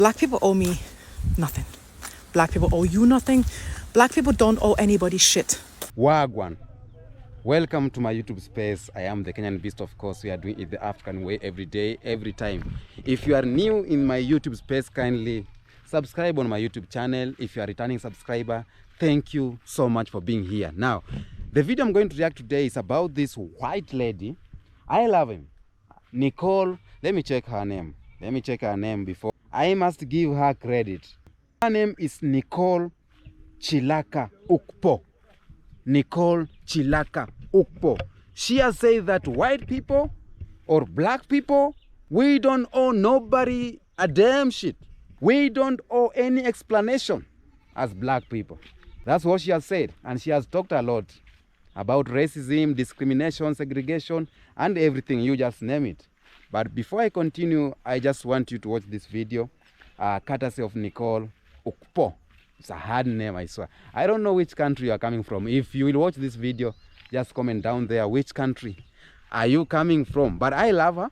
Black people owe me nothing. Black people owe you nothing. Black people don't owe anybody shit. Wagwan. Welcome to my YouTube space. I am the Kenyan Beast, of course. We are doing it the African way every day, every time. If you are new in my YouTube space, kindly subscribe on my YouTube channel. If you are a returning subscriber, thank you so much for being here. Now, the video I'm going to react today is about this white lady. I love him. Nicole. Let me check her name. Let me check her name before. I must give her credit. Her name is Nicole Chilaka Ukpo. Nicole Chilaka Ukpo. She has said that white people or black people, we don't owe nobody a damn shit. We don't owe any explanation as black people. That's what she has said. And she has talked a lot about racism, discrimination, segregation, and everything. You just name it. But before I continue, I just want you to watch this video, courtesy of Nicole Ukpo. It's a hard name, I swear. I don't know which country you are coming from. If you will watch this video, just comment down there which country are you coming from. But I love her.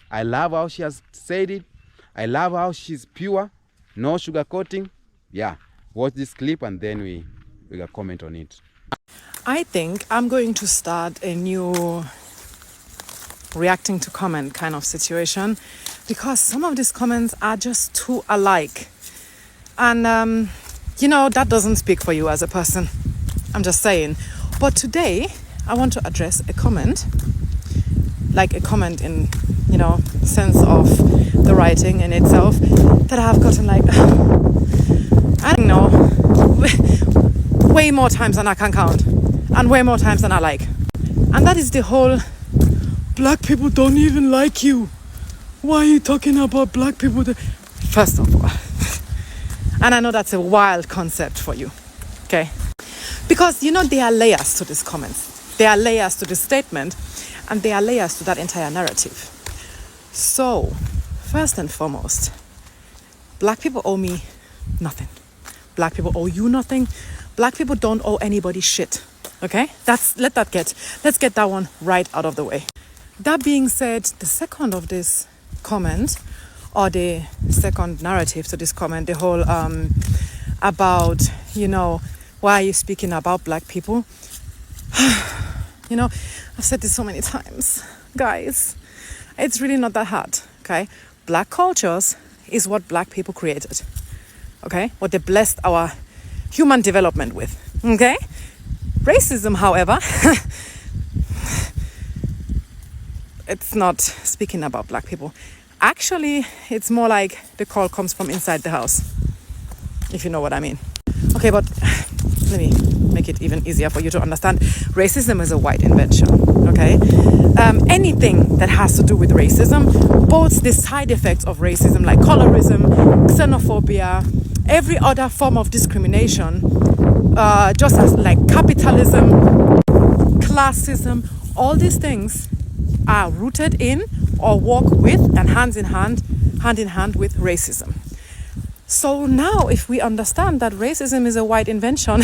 I love how she has said it. I love how she's pure, no sugarcoating. Yeah, watch this clip and then we can comment on it. I think I'm going to start a new reacting to comment kind of situation because some of these comments are just too alike. And you know, that doesn't speak for you as a person. I'm just saying. But today, I want to address a comment. Like a comment in, you know, sense of the writing in itself. That I have gotten like, I don't know, way more times than I can count. And way more times than I like. And that is the whole, black people don't even like you. Why are you talking about black people? First of all. And I know that's a wild concept for you, okay? Because, you know, there are layers to these comments. There are layers to this statement, and there are layers to that entire narrative. So, first and foremost, black people owe me nothing. Black people owe you nothing. Black people don't owe anybody shit, okay? Let's get that one right out of the way. That being said, the second of this comment, or the second narrative to this comment, the whole about, you know, why are you speaking about black people? You know, I've said this so many times. Guys, it's really not that hard, okay? Black cultures is what black people created, okay? What they blessed our human development with, okay? Racism, however, it's not speaking about black people. Actually, it's more like the call comes from inside the house, if you know what I mean. Okay, but let me make it even easier for you to understand. Racism is a white invention, okay? Anything that has to do with racism, both the side effects of racism, like colorism, xenophobia, every other form of discrimination, just as like capitalism, classism, all these things are rooted in or walk with and hand in hand with racism. So now if we understand that racism is a white invention,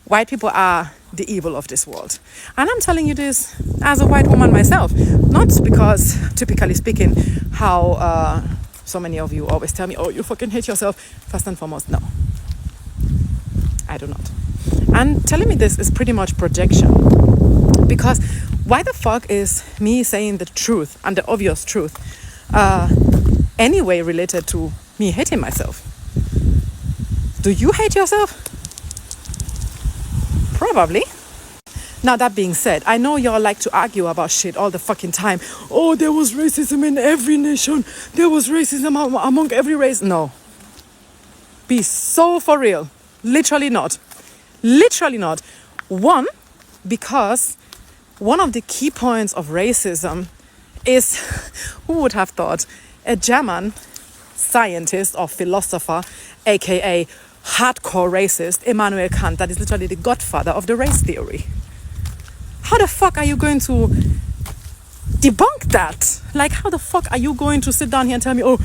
white people are the evil of this world. And I'm telling you this as a white woman myself, not because, typically speaking, how so many of you always tell me, oh, you fucking hate yourself. First and foremost, no, I do not. And telling me this is pretty much projection, because why the fuck is me saying the truth and the obvious truth anyway related to me hating myself? Do you hate yourself? Probably. Now, that being said, I know y'all like to argue about shit all the fucking time. Oh, there was racism in every nation. There was racism among every race. No. Be so for real. Literally not. Literally not. One, because one of the key points of racism is, who would have thought, a German scientist or philosopher, aka hardcore racist, Immanuel Kant, that is literally the godfather of the race theory. How the fuck are you going to debunk that? Like, how the fuck are you going to sit down here and tell me, oh,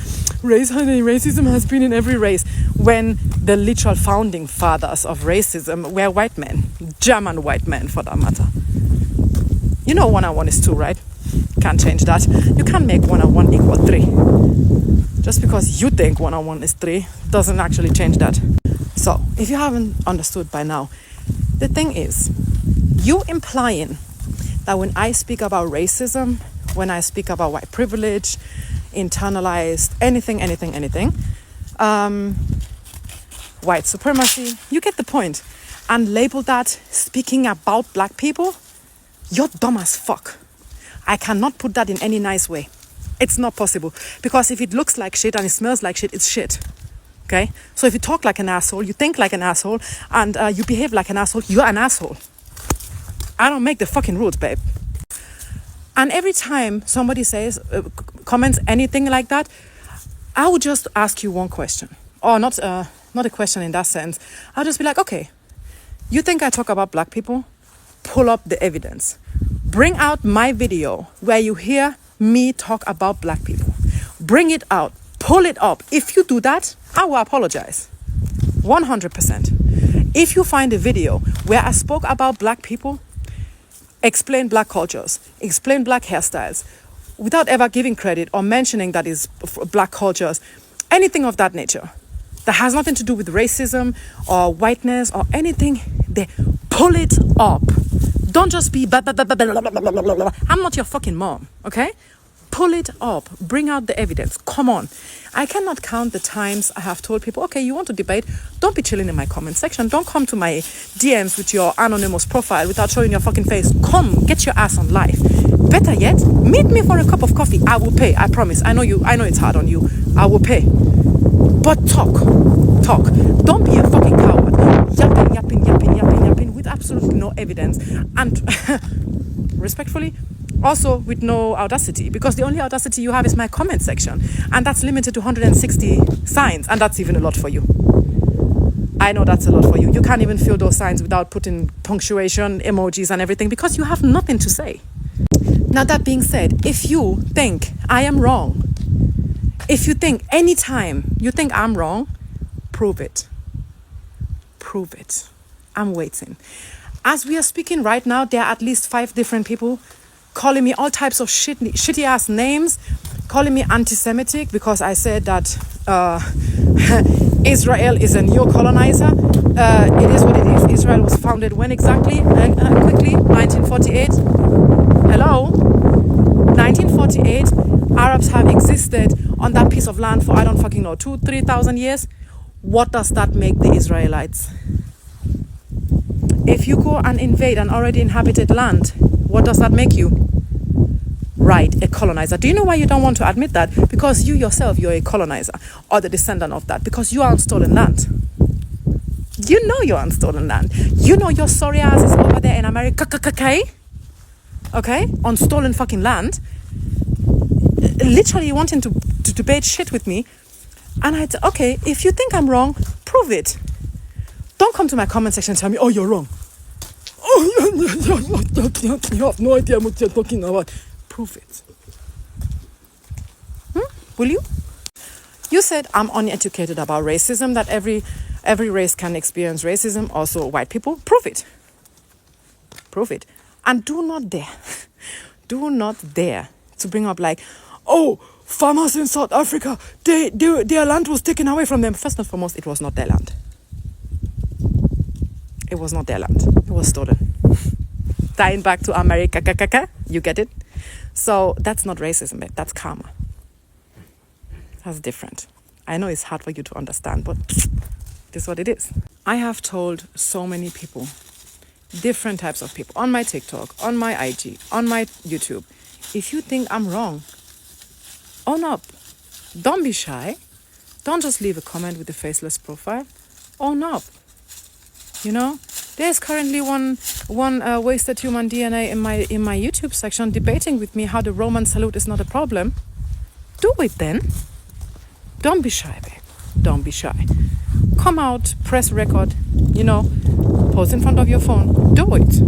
racism has been in every race, when the literal founding fathers of racism were white men, German white men for that matter? You know 1 and 1 is 2, right? can't change that. You can't make 1 and 1 equal 3. Just because you think 1 and 1 is 3 doesn't actually change that. So, if you haven't understood by now, the thing is, you implying that when I speak about racism, when I speak about white privilege, internalized anything, white supremacy, you get the point, and label that speaking about black people, you're dumb as fuck. I cannot put that in any nice way. It's not possible, because if it looks like shit and it smells like shit, it's shit. Okay? So if you talk like an asshole, you think like an asshole, and you behave like an asshole, you're an asshole. I don't make the fucking rules, babe. And every time somebody says, comments anything like that, I would just ask you one question. Or not a question in that sense. I'll just be like, okay, you think I talk about black people? Pull up the evidence. Bring out my video where you hear me talk about black people. Bring it out. Pull it up. If you do that, I will apologize. 100%. If you find a video where I spoke about black people, explain black cultures, explain black hairstyles, without ever giving credit or mentioning that is black cultures, anything of that nature, that has nothing to do with racism or whiteness or anything, they pull it up. Don't just be blah, blah, blah, blah, blah, blah, blah, blah, blah. I'm not your fucking mom, okay? Pull it up. Bring out the evidence. Come on. I cannot count the times I have told people, okay, you want to debate? Don't be chilling in my comment section. Don't come to my DMs with your anonymous profile without showing your fucking face. Come, get your ass on live. Better yet, meet me for a cup of coffee. I will pay. I promise. I know it's hard on you. I will pay. But talk. Don't be a fucking coward. Yapping with absolutely no evidence. And respectfully, also with no audacity, because the only audacity you have is my comment section, and that's limited to 160 signs, and that's even a lot for you. I know that's a lot for you. You can't even fill those signs without putting punctuation, emojis and everything, because you have nothing to say. Now, that being said, if you think I am wrong, if you think anytime you think I'm wrong, prove it. Prove it. I'm waiting. As we are speaking right now, there are at least 5 different people calling me all types of shitty ass names, calling me anti-Semitic because I said that Israel is a neo-colonizer. It is what it is. Israel was founded when exactly? Quickly, 1948. Hello? 1948. Arabs have existed on that piece of land for, I don't fucking know, 2,000-3,000 years. What does that make the Israelites? If you go and invade an already inhabited land, what does that make you? Right, a colonizer. Do you know why you don't want to admit that? Because you yourself, you're a colonizer or the descendant of that, because you are on stolen land. You know you're on stolen land. You know your sorry ass is over there in America, okay? On stolen fucking land. Literally wanting to debate shit with me. And I'd say, okay, if you think I'm wrong, prove it. Don't come to my comment section and tell me, oh, you're wrong. Oh, you have no idea what you're talking about. Prove it. Will you? You said I'm uneducated about racism, that every race can experience racism, also white people. Prove it. Prove it. And do not dare to bring up like, oh, farmers in South Africa, their land was taken away from them. First and foremost, it was not their land. It was not their land. It was stolen. Tying back to America, you get it? So that's not racism, babe. That's karma. That's different. I know it's hard for you to understand, but this is what it is. I have told so many people, different types of people, on my TikTok, on my IG, on my YouTube, if you think I'm wrong, own up. Don't be shy. Don't just leave a comment with a faceless profile. Own up. You know, there's currently one wasted human DNA in my YouTube section debating with me how the Roman salute is not a problem. Do it then. Don't be shy, babe. Don't be shy. Come out, press record, pose in front of your phone. Do it.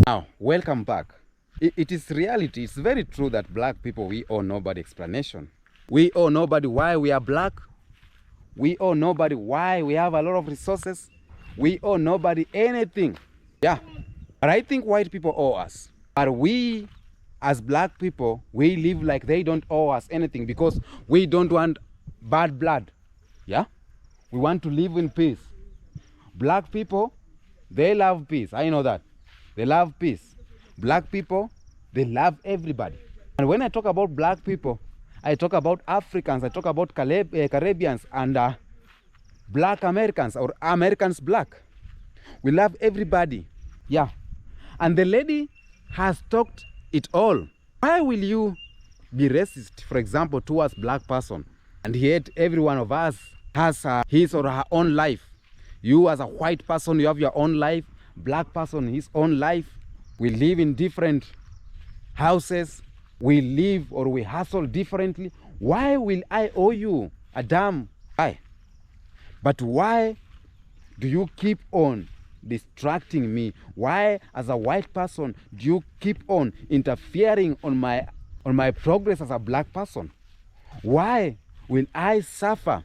Now, welcome back. It is reality. It's very true that black people, we owe nobody explanation. We owe nobody why we are black. We owe nobody why we have a lot of resources. We owe nobody anything. Yeah. But I think white people owe us. But we as black people, we live like they don't owe us anything because we don't want bad blood. Yeah? We want to live in peace. Black people, they love peace. I know that. They love peace. Black people, they love everybody. And when I talk about black people, I talk about Africans, I talk about Caribbeans and black Americans or Americans black. We love everybody. Yeah. And the lady has talked it all. Why will you be racist, for example, towards black person? And yet every one of us has his or her own life. You as a white person, you have your own life. Black person, his own life. We live in different houses. We live or we hustle differently. Why will I owe you a damn? Why? But why do you keep on distracting me? Why, as a white person, do you keep on interfering on my progress as a black person? Why will I suffer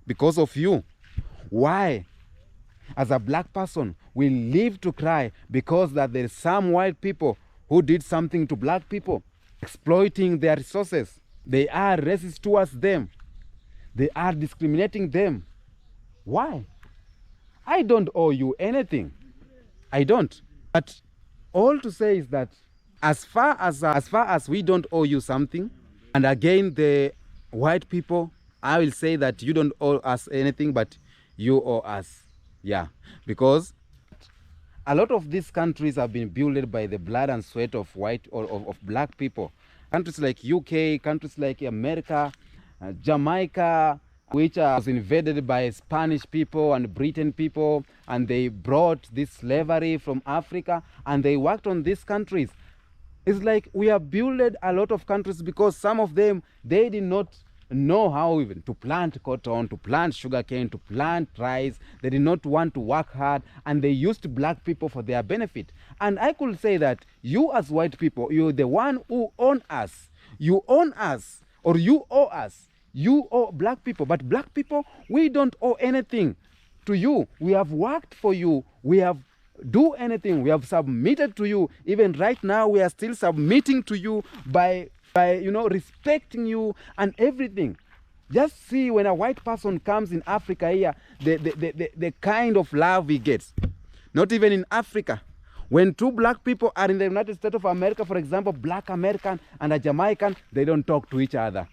because of you? Why, as a black person, will live to cry because that there's some white people who did something to black people, exploiting their resources? They are racist towards them. They are discriminating them. Why? I don't owe you anything. I don't. But all to say is that as far as we don't owe you something, and again the white people, I will say that you don't owe us anything, but you owe us. Yeah, because a lot of these countries have been built by the blood and sweat of white or of black people. Countries like UK, countries like America, Jamaica, which was invaded by Spanish people and Britain people, and they brought this slavery from Africa and they worked on these countries. It's like we have built a lot of countries because some of them, they did not know how even to plant cotton, to plant sugarcane, to plant rice. They did not want to work hard, and they used black people for their benefit. And I could say that you as white people, you're the one who own us. You own us, or you owe us. You owe black people, but black people, we don't owe anything to you. We have worked for you. We have do anything. We have submitted to you. Even right now, we are still submitting to you by respecting you and everything. Just see when a white person comes in Africa here, the kind of love he gets. Not even in Africa. When two black people are in the United States of America, for example, black American and a Jamaican, they don't talk to each other.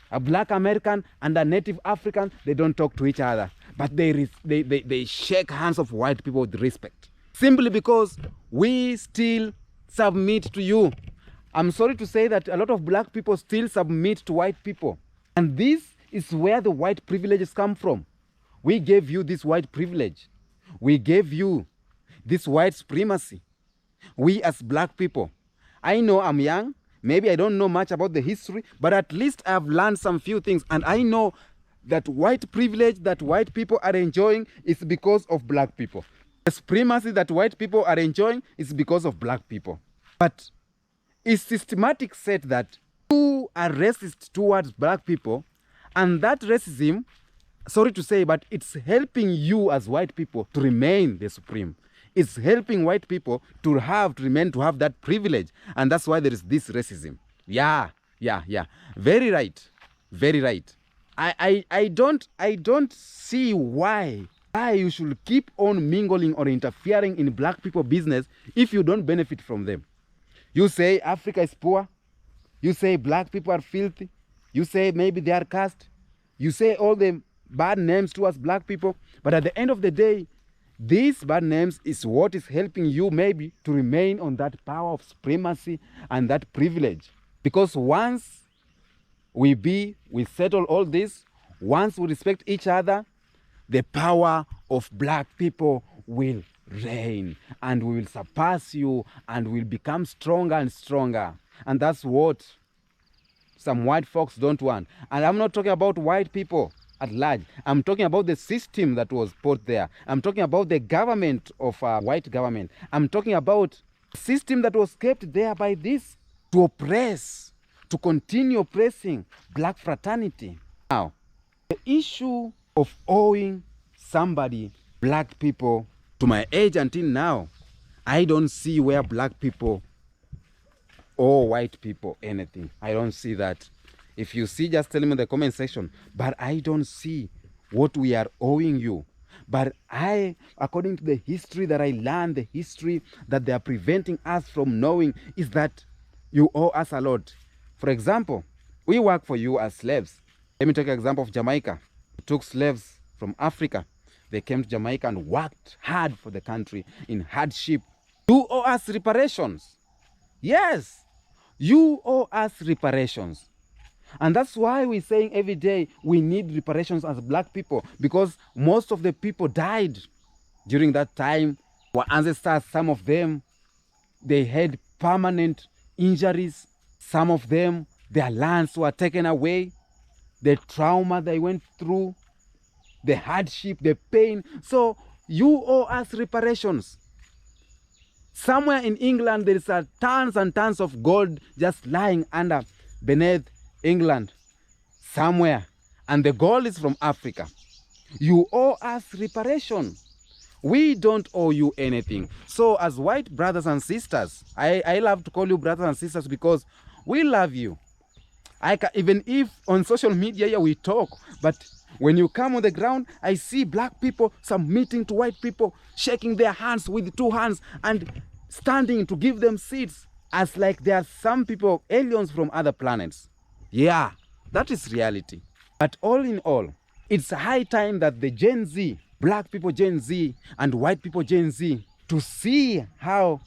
A black American and a native African, they don't talk to each other. But they shake hands of white people with respect. Simply because we still submit to you. I'm sorry to say that a lot of black people still submit to white people. And this is where the white privileges come from. We gave you this white privilege. We gave you this white supremacy. We as black people. I know I'm young. Maybe I don't know much about the history, but at least I've learned some few things. And I know that white privilege that white people are enjoying is because of black people. The supremacy that white people are enjoying is because of black people. But it's systematic said that you are racist towards black people, and that racism, sorry to say, but it's helping you as white people to remain the supreme. It's helping white people to remain to have that privilege, and that's why there is this racism. Yeah. Very right. Very right. I don't see why you should keep on mingling or interfering in black people business if you don't benefit from them. You say Africa is poor. You say black people are filthy. You say maybe they are caste. You say all the bad names towards black people. But at the end of the day, these bad names is what is helping you maybe to remain on that power of supremacy and that privilege. Because once we settle all this, once we respect each other, the power of black people will reign, and we will surpass you, and will become stronger and stronger. And that's what some white folks don't want. And I'm not talking about white people at large. I'm talking about the system that was put there. I'm talking about the government of white government. I'm talking about a system that was kept there by this to oppress, to continue oppressing black fraternity. Now, the issue of owing somebody, black people, to my age until now, I don't see where black people owe white people anything. I don't see that. If you see, just tell me in the comment section. But I don't see what we are owing you. But I, according to the history that I learned, the history that they are preventing us from knowing is that you owe us a lot. For example, we work for you as slaves. Let me take an example of Jamaica. We took slaves from Africa. They came to Jamaica and worked hard for the country in hardship. You owe us reparations. Yes, you owe us reparations. And that's why we're saying every day we need reparations as black people, because most of the people died during that time. Our ancestors, some of them, they had permanent injuries. Some of them, their lands were taken away. The trauma they went through, the hardship, the pain. So you owe us reparations. Somewhere in England, there is tons and tons of gold just lying beneath England somewhere, and the gold is from Africa. You owe us reparation. We don't owe you anything. So as white brothers and sisters, I love to call you brothers and sisters because we love you. Even if on social media we talk, but when you come on the ground, I see black people submitting to white people, shaking their hands with 2 hands and standing to give them seats, as like there are some people, aliens from other planets. Yeah, that is reality. But all in all, it's high time that the Gen Z, black people Gen Z and white people Gen Z, to see how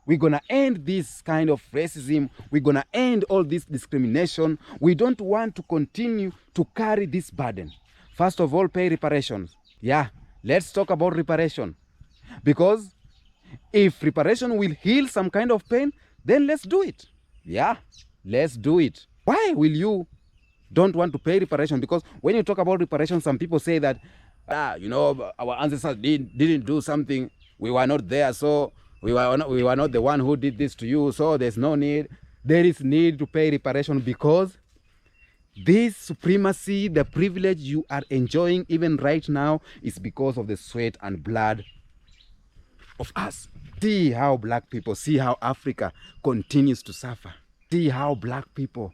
we're gonna end this kind of racism. We're gonna end all this discrimination. We don't want to continue to carry this burden. First of all, pay reparations. Yeah, let's talk about reparation. Because if reparation will heal some kind of pain, then let's do it. Yeah, let's do it. Why will you don't want to pay reparation? Because when you talk about reparation, some people say that, you know, our ancestors didn't do something. We were not there, so we were not the one who did this to you, so there's no need. There is need to pay reparation because this supremacy, the privilege you are enjoying even right now, is because of the sweat and blood of us. See how black people, see how Africa continues to suffer. See how black people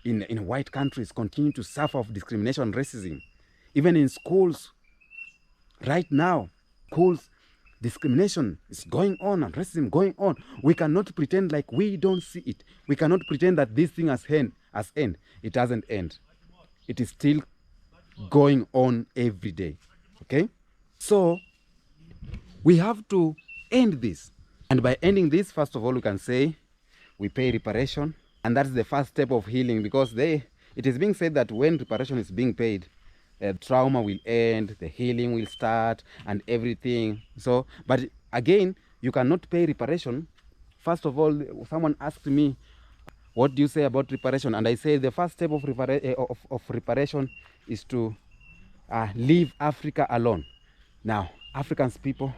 in white countries continue to suffer of discrimination and racism. Even in schools, right now, schools, discrimination is going on and racism going on. We cannot pretend like we don't see it. We cannot pretend that this thing has end. It doesn't end. It is still going on every day. Okay? So we have to end this. And by ending this, first of all, we can say we pay reparation. And that's the first step of healing, because it is being said that when reparation is being paid, trauma will end, the healing will start, and everything. So, but again, you cannot pay reparation. First of all, someone asked me, what do you say about reparation? And I say the first step of reparation is to leave Africa alone. Now, Africans people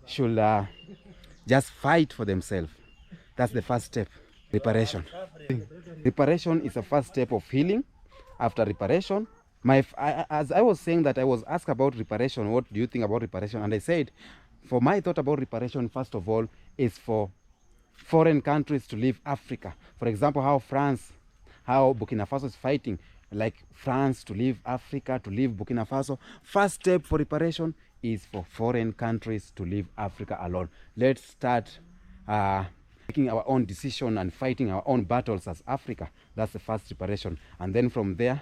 should just fight for themselves. That's the first step. Reparation. Reparation is the first step of healing. After reparation, as I was saying that I was asked about reparation, what do you think about reparation? And I said, for my thought about reparation, first of all, is for foreign countries to leave Africa. For example, how Burkina Faso is fighting, like France to leave Africa, to leave Burkina Faso. First step for reparation is for foreign countries to leave Africa alone. Let's start making our own decision and fighting our own battles as Africa. That's the first reparation. And then from there,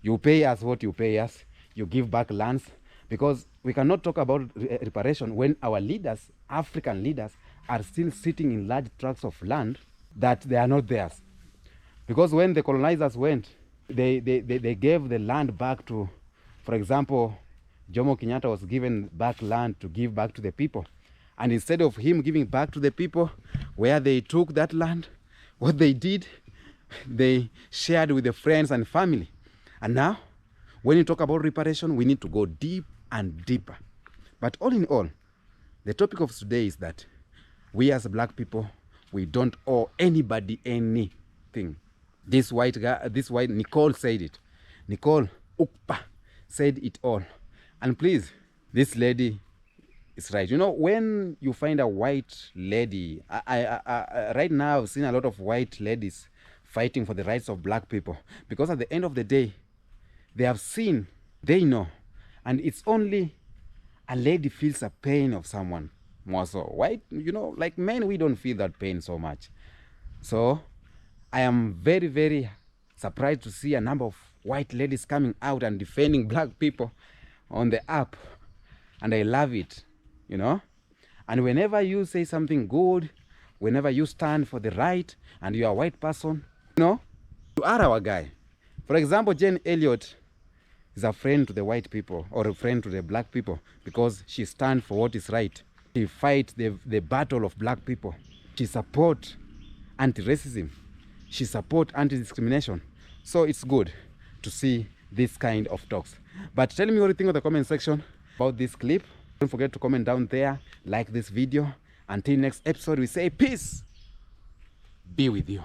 you pay us what you pay us. You give back lands. Because we cannot talk about reparation when our leaders, African leaders, are still sitting in large tracts of land that they are not theirs. Because when the colonizers went, they gave the land back to, for example, Jomo Kenyatta was given back land to give back to the people. And instead of him giving back to the people, where they took that land, what they did, they shared with the friends and family. And now, when you talk about reparation, we need to go deep and deeper. But all in all, the topic of today is that we as black people, we don't owe anybody anything. This white Nicole said it. Nicole Ukpa said it all. And please, this lady, is right. You know, when you find a white lady, right now I've seen a lot of white ladies fighting for the rights of black people, because at the end of the day, they have seen, they know, and it's only a lady feels a pain of someone more so. White, you know, like men, we don't feel that pain so much. So I am very, very surprised to see a number of white ladies coming out and defending black people on the app, and I love it, you know. And whenever you say something good, whenever you stand for the right and you are a white person, you know, you are our guy. For example, Jane Elliott is a friend to the white people, or a friend to the black people, because she stands for what is right. She fights the battle of black people. She supports anti-racism. She supports anti-discrimination. So it's good to see this kind of talks. But tell me what you think in the comment section about this clip. Don't forget to comment down there, like this video. Until next episode, we say peace be with you.